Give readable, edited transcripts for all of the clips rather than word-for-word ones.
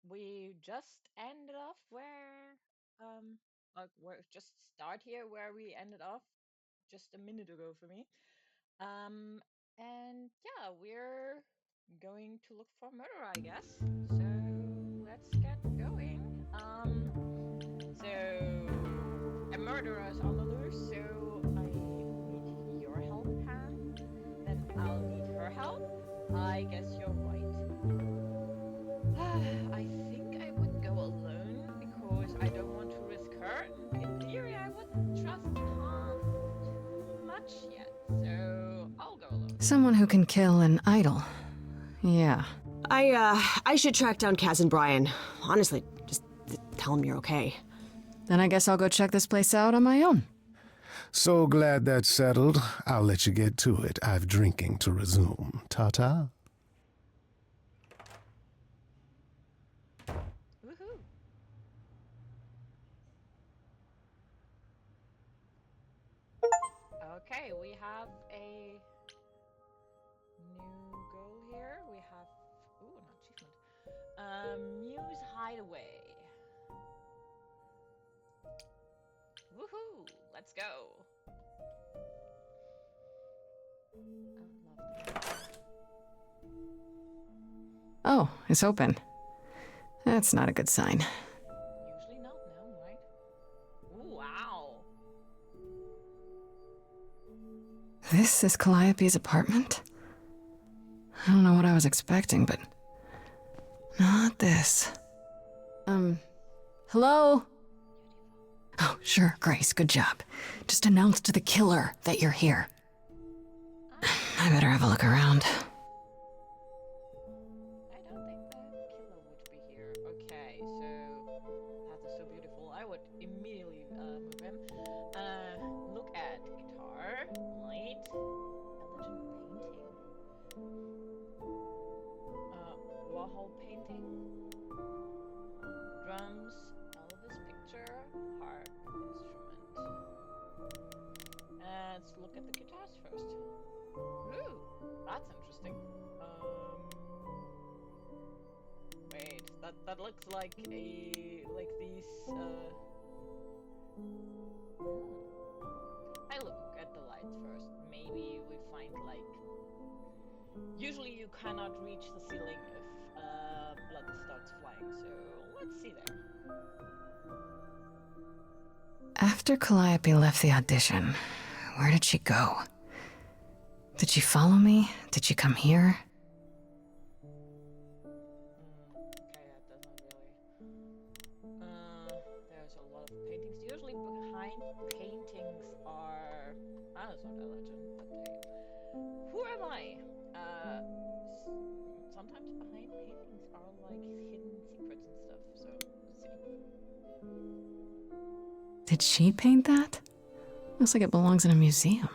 we just ended off where, um, like, we're just start here where we ended off just a minute ago for me. Um, and yeah, we're going to look for murder, I guess. So let's get going. So a murderer is on the loose, so I need your help, Pam. Then I'll need her help. I guess you're right. I think I would go alone because I don't want to risk her. And in theory, I wouldn't trust Han too much yet, so I'll go alone. Someone who can kill an idol. Yeah. I should track down Kaz and Brian. Honestly, just tell them you're okay. Then I guess I'll go check this place out on my own. So glad that's settled. I'll let you get to it. I've drinking to resume. Ta-ta. Woohoo! Okay, we have a new goal here. We have, ooh, an achievement. Muse Hideaway. Woohoo! Let's go. I love that. Oh, it's open. That's not a good sign. Usually not, no, right? Ooh, wow. This is Calliope's apartment? I don't know what I was expecting, but not this. Hello? Oh, sure, Grace, good job. Just announce to the killer that you're here. I better have a look around. I don't think the killer would be here. Okay, so that is so beautiful. I would immediately move him. Look at guitar, light, elegant painting, Warhol painting, drums, Elvis picture, harp, instrument. Let's look at the guitars first. Ooh, that's interesting. Wait, that looks like these. I look at the lights first. Maybe we find like. Usually you cannot reach the ceiling if blood starts flying. So let's see there. After Calliope left the audition, where did she go? Did she follow me? Did she come here? Okay, that doesn't really. There's a lot of paintings. Usually behind paintings are. Ah, it's not a legend, but hey. Who am I? Sometimes behind paintings are like hidden secrets and stuff. So let's see. Did she paint that? Looks like it belongs in a museum.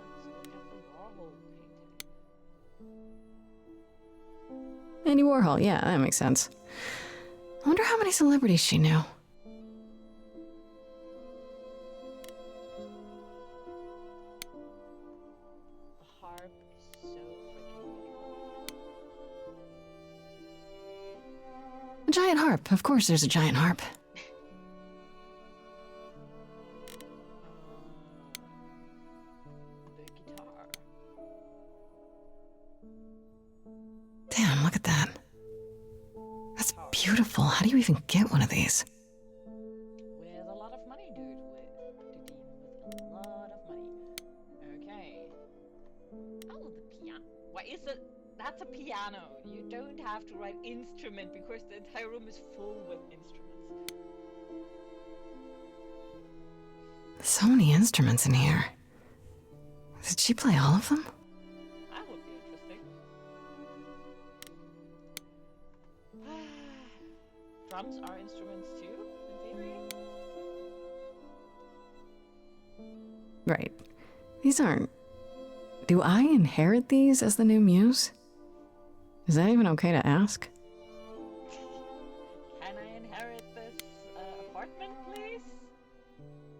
Let's look at the Warhol painting. Andy Warhol, yeah, that makes sense. I wonder how many celebrities she knew. The harp is so freaking beautiful. A giant harp. Of course there's a giant harp. The guitar. Damn, look at that. That's beautiful. How do you even get one of these? With a lot of money, dude. With a lot of money. Okay. Oh, the piano. What is it? That's a piano. You don't have to write instrument because the entire room is full with instruments. So many instruments in here. Did she play all of them? That would be interesting. Drums are instruments too, in theory. Right. These aren't... Do I inherit these as the new muse? Is that even okay to ask? Can I inherit this apartment, please?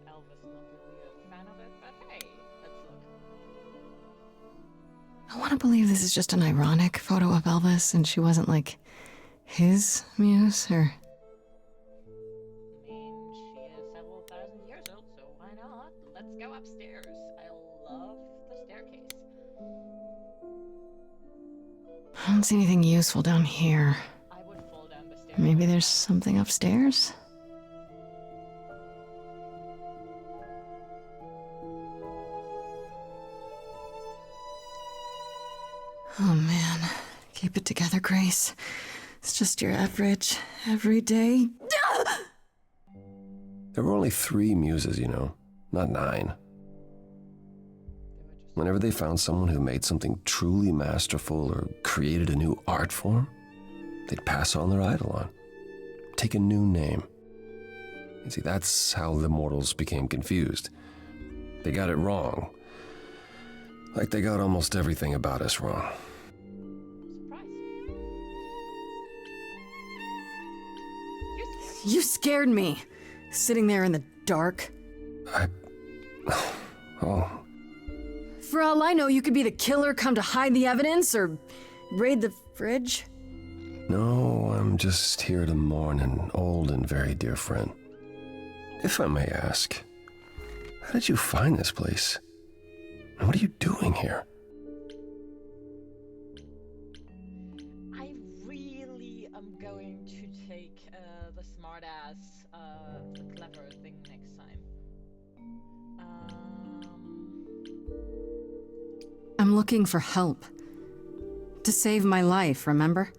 Elvis not really a fan of it, but hey. I want to believe this is just an ironic photo of Elvis and she wasn't like his muse, or... I mean, she is several thousand years old, so why not? Let's go upstairs. I love the staircase. I don't see anything useful down here. I would fall down the stairs. Maybe there's something upstairs? Oh man, keep it together, Grace. It's just your average, everyday... There were only 3 muses, you know, not 9. Whenever they found someone who made something truly masterful or created a new art form, they'd pass on their idol on, take a new name. You see, that's how the mortals became confused. They got it wrong. Like they got almost everything about us wrong. Surprise. You scared me, sitting there in the dark. Oh, For all I know, you could be the killer come to hide the evidence or raid the fridge. no, I'm just here to mourn an old and very dear friend. If I may ask, how did you find this place? And what are you doing here? I really am going to take the smartass, the clever thing next time. I'm looking for help. To save my life, remember?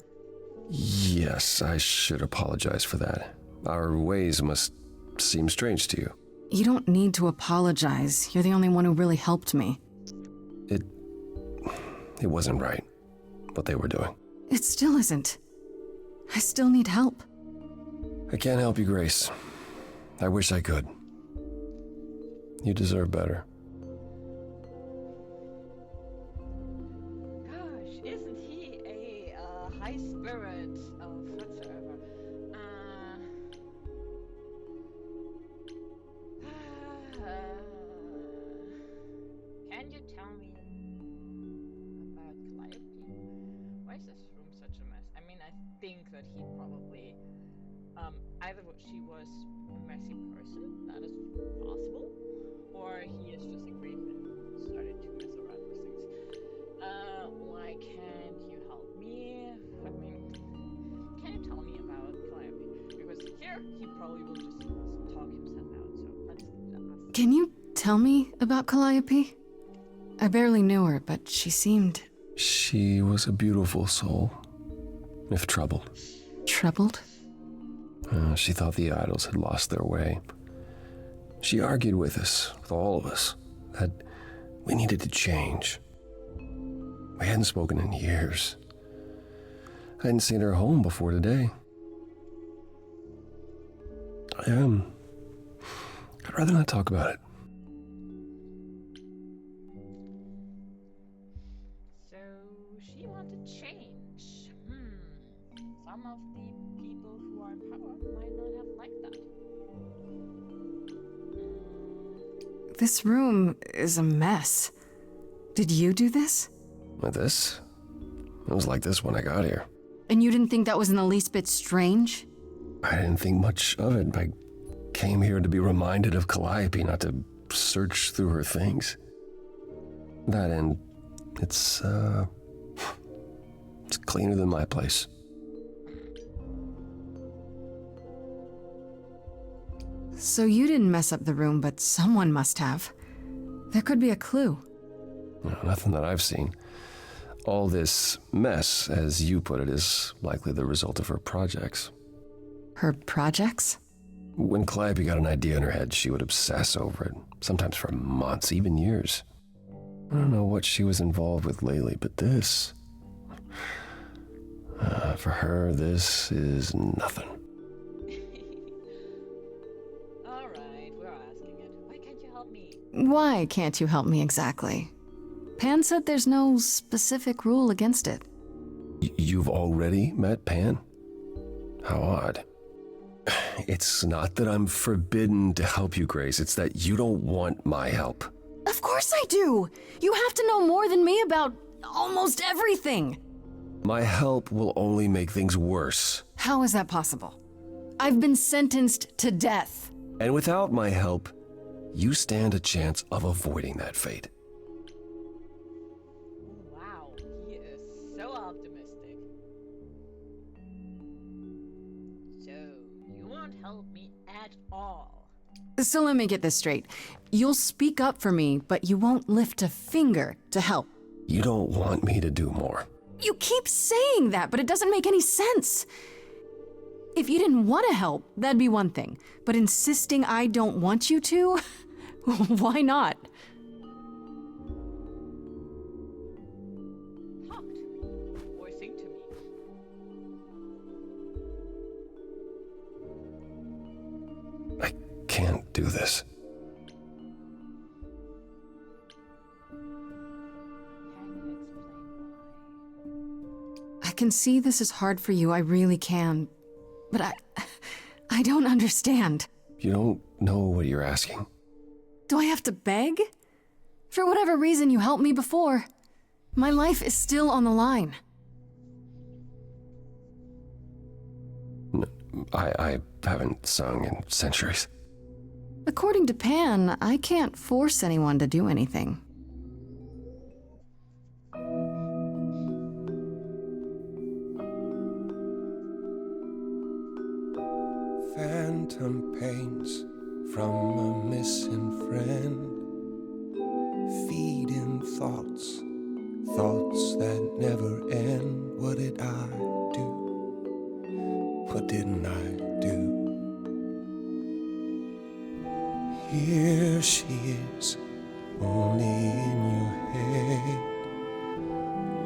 Yes, I should apologize for that. Our ways must seem strange to you. You don't need to apologize. You're the only one who really helped me. It wasn't right, what they were doing. It still isn't. I still need help. I can't help you, Grace. I wish I could. You deserve better. Gosh, isn't he a high spirit of whatsoever? Can you tell me about Calliope? Why is this room such a mess? I mean, I think that he probably, either she was a messy person, that is possible, or he is just a creep and started to mess around with things. Why can't you help me? I mean, can you tell me about Calliope? Because here, he probably will just talk himself out, so let's ask. Can you tell me about Calliope? I barely knew her, but she seemed... She was a beautiful soul, if troubled. troubled. She thought the idols had lost their way. She argued with us, with all of us, that we needed to change. We hadn't spoken in years. I hadn't seen her home before today. I'd rather not talk about it. So she wanted change. Some of the people who are in power might not have liked that. This room is a mess. Did you do this? With this? It was like this when I got here. And you didn't think that was in the least bit strange? I didn't think much of it. I came here to be reminded of Calliope, not to search through her things. That and it's cleaner than my place. So you didn't mess up the room, but someone must have. There could be a clue. No, nothing that I've seen. All this mess, as you put it, is likely the result of her projects. Her projects? When Calliope got an idea in her head, she would obsess over it, sometimes for months, even years. I don't know what she was involved with lately, but this... for her, this is nothing. Alright, we're asking it. Why can't you help me? Why can't you help me exactly? Pan said there's no specific rule against it. You've already met Pan? How odd. It's not that I'm forbidden to help you, Grace. It's that you don't want my help. Of course I do! You have to know more than me about almost everything. My help will only make things worse. How is that possible? I've been sentenced to death. And without my help, you stand a chance of avoiding that fate. Wow, he is so optimistic. So, you won't help me at all. So let me get this straight. You'll speak up for me, but you won't lift a finger to help. You don't want me to do more. You keep saying that, but it doesn't make any sense. If you didn't want to help, that'd be one thing. But insisting I don't want you to? Why not? Talk to me, or sing to me. I can't do this. Can you explain why? I can see this is hard for you, I really can. But I don't understand. You don't know what you're asking. Do I have to beg? For whatever reason you helped me before. My life is still on the line. I haven't sung in centuries. According to Pan, I can't force anyone to do anything. Phantom pains from a missing friend, feeding thoughts, thoughts that never end. What did I do? What didn't I do? Here she is, only in your head.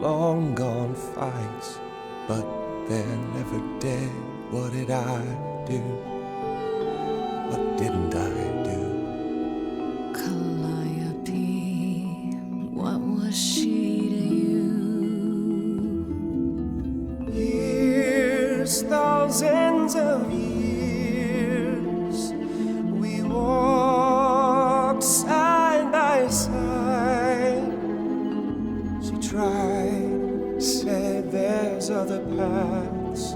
Long gone fights, but they're never dead. What did I do? What didn't I do? Calliope, what was she to you? Years, thousands of years, we walked side by side. She tried, said there's other paths.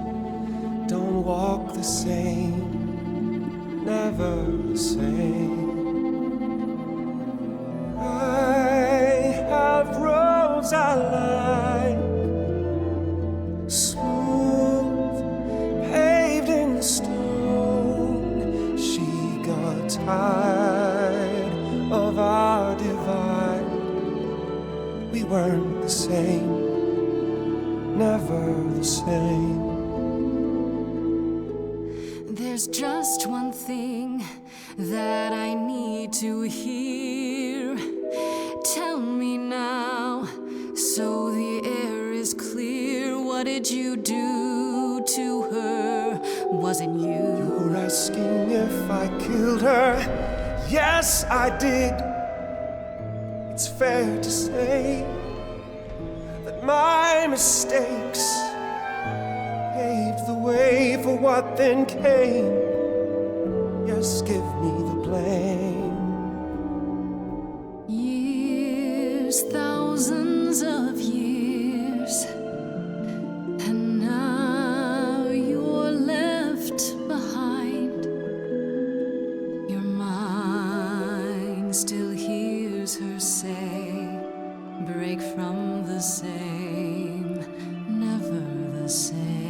Don't walk the same, never the same. I have roads I like, smooth, paved in stone. She got tired of our divide. We weren't the same, never the same. There's just one thing that I need to hear. Tell me now, so the air is clear. What did you do to her? Wasn't you? You were asking if I killed her. Yes, I did. It's fair to say that my mistakes paved the way for what then came. Yes, give me the blame. Years, thousands of years, and now you're left behind. Your mind still hears her say, break from the same, never the same.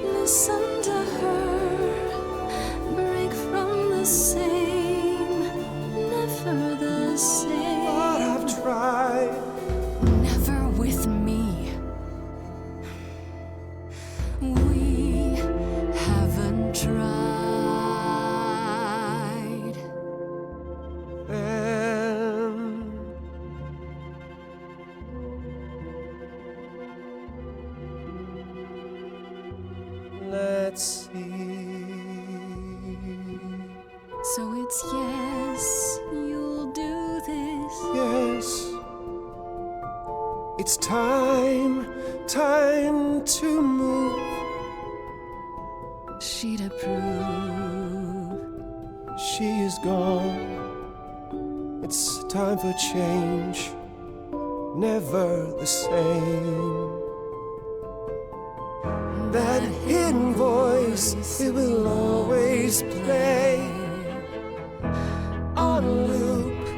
Listen to her, break from the same, never the same. But I've tried. Never with me. We haven't tried. Then let's see. So it's yes, you'll do this. Yes, it's time to move. She'd approve. She is gone, It's time for change, never the same. That hidden voice, it will always play on a loop.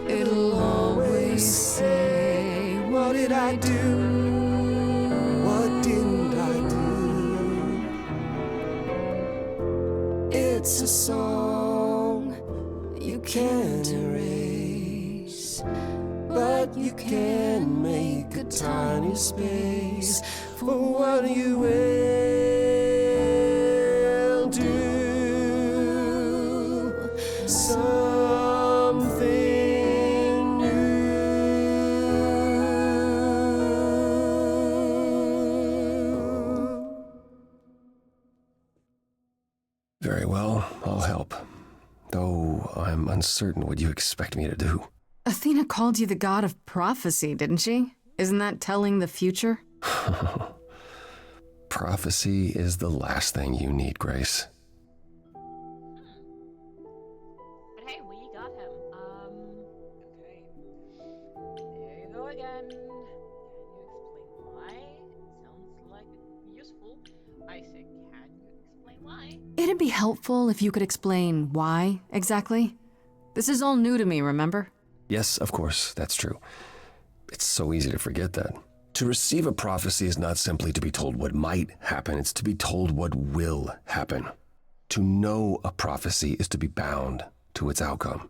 It'll always say, what did I do? What didn't I do? It's a song you can't erase, but you can make a tiny space for what you will do. Something new. Very well, I'll help. Though I'm uncertain what you expect me to do. Athena called you the god of prophecy, didn't she? Isn't that telling the future? Prophecy is the last thing you need, Grace. But hey, we got him. Okay. There you go again. Can you explain why? It sounds like it'd be useful. I say, can you explain why? It'd be helpful if you could explain why, exactly. This is all new to me, remember? Yes, of course, that's true. It's so easy to forget that. To receive a prophecy is not simply to be told what might happen, it's to be told what will happen. To know a prophecy is to be bound to its outcome.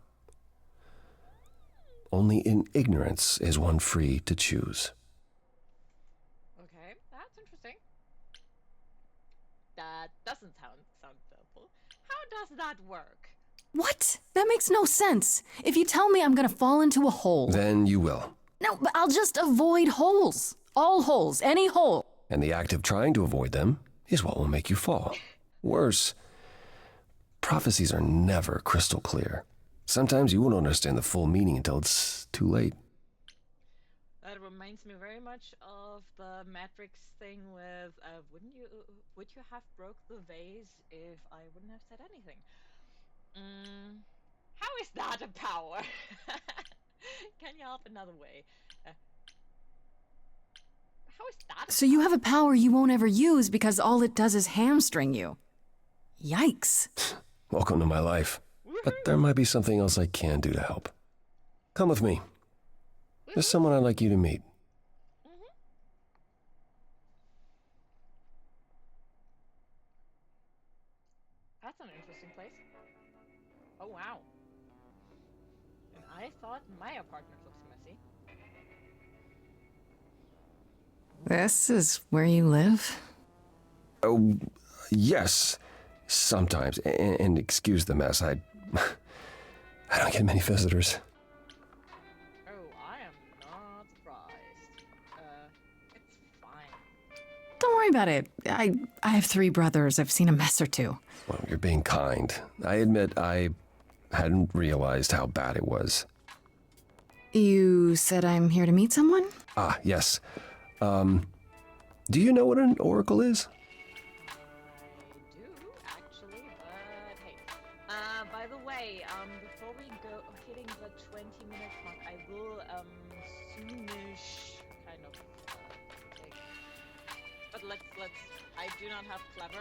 Only in ignorance is one free to choose. Okay, that's interesting. That doesn't sound helpful. How does that work? What? That makes no sense. If you tell me I'm gonna fall into a hole. Then you will. No, but I'll just avoid holes. All holes, any hole. And the act of trying to avoid them is what will make you fall. Worse, prophecies are never crystal clear. Sometimes you won't understand the full meaning until it's too late. That reminds me very much of the Matrix thing with, would you have broke the vase if I wouldn't have said anything? How is that a power? Can you help another way? How is that? So you have a power you won't ever use because all it does is hamstring you. Yikes. Welcome to my life. But there might be something else I can do to help. Come with me. There's someone I'd like you to meet. That's an interesting place. Oh wow. And I thought my apartment looks messy. This is where you live? Oh, yes. Sometimes. And excuse the mess. I don't get many visitors. Oh, I am not surprised. It's fine. Don't worry about it. I have 3 brothers. I've seen a mess or two. Well, you're being kind. I admit I hadn't realized how bad it was. You said I'm here to meet someone? Ah, yes. Do you know what an oracle is? I do, actually, but hey. By the way, before we go hitting the 20-minute mark, I will, soonish kind of, take. But let's, I do not have clever. I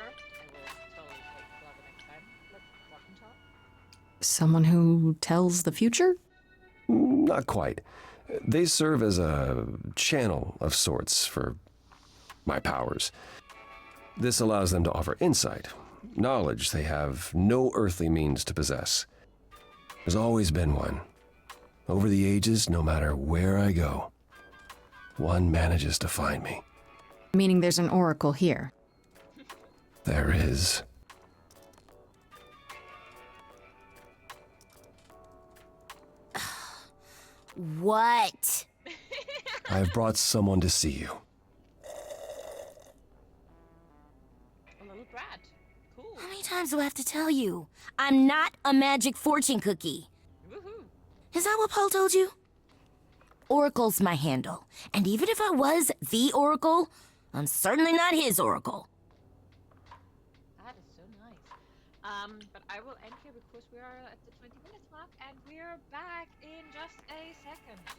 will totally take clever next time. Let's fortune tell. Someone who tells the future? Not quite. They serve as a channel of sorts for my powers. This allows them to offer insight, knowledge they have no earthly means to possess. There's always been one. Over the ages, no matter where I go, one manages to find me. Meaning there's an oracle here. There is. What? I've brought someone to see you. A little brat. Cool. How many times do I have to tell you? I'm not a magic fortune cookie. Woohoo. Is that what Paul told you? Oracle's my handle. And even if I was the Oracle, I'm certainly not his Oracle. That is so nice. But I will end here because we are at the 20 minutes mark and we're back in just a second.